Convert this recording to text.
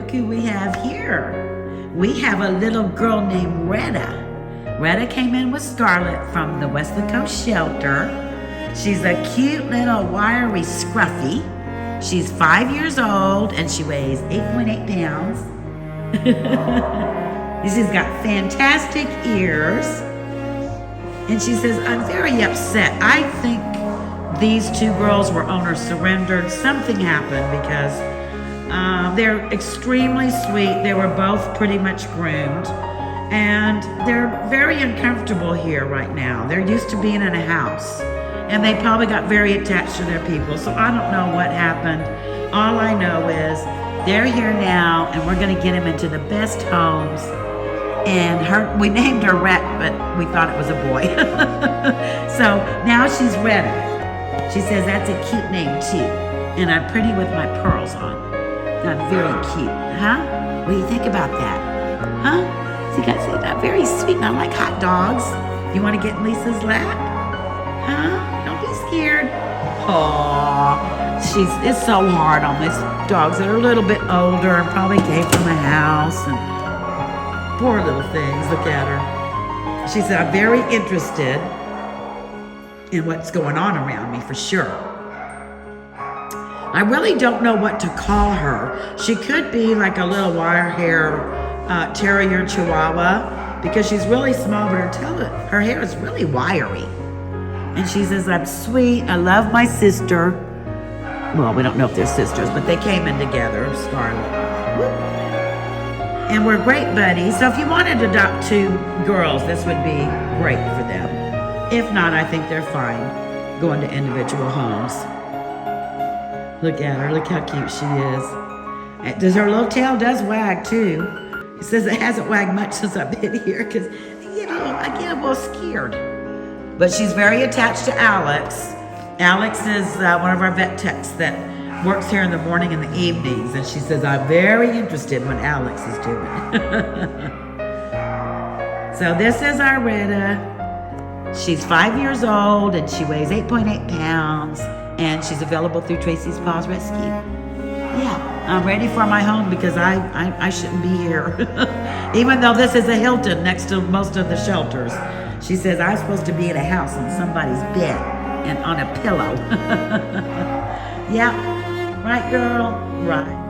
look who we have here. We have a little girl named Rhetta. Rhetta came in with Scarlett from the Westland Coast shelter. She's a cute little wiry scruffy. She's 5 years old and she weighs 8.8 pounds. She's got fantastic ears. And she says, I'm very upset. I think these two girls were owner surrendered. Something happened because they're extremely sweet. They were both pretty much groomed. And they're very uncomfortable here right now. They're used to being in a house. And they probably got very attached to their people. So I don't know what happened. All I know is they're here now and we're gonna get them into the best homes. And we named her Rhett, but we thought it was a boy. So now she's Rhetta. She says that's a cute name too. And I'm pretty with my pearls on. I'm very cute, huh? What do you think about that? Huh? See, guys, see that? Very sweet, and I like hot dogs. You want to get in Lisa's lap? Huh? Don't be scared. Aww, it's so hard on these dogs that are a little bit older and probably came from a house. And poor little things, look at her. She said, I'm very interested in what's going on around me for sure. I really don't know what to call her. She could be like a little wire hair terrier chihuahua because she's really small, but her hair is really wiry. And she says, I'm sweet, I love my sister. Well, we don't know if they're sisters, but they came in together, Scarlett. And we're great buddies. So if you wanted to adopt two girls, this would be great for them. If not, I think they're fine going to individual homes. Look at her, look how cute she is. Her little tail does wag too. It says it hasn't wagged much since I've been here because I get a little scared. But she's very attached to Alex. Alex is one of our vet techs that works here in the morning and the evenings. And she says, I'm very interested in what Alex is doing. So this is our Rhetta. She's 5 years old and she weighs 8.8 pounds. And she's available through Tracy's Paws Rescue. Yeah, I'm ready for my home because I shouldn't be here. Even though this is a Hilton next to most of the shelters. She says, I'm supposed to be in a house on somebody's bed and on a pillow. Yeah, right girl, right.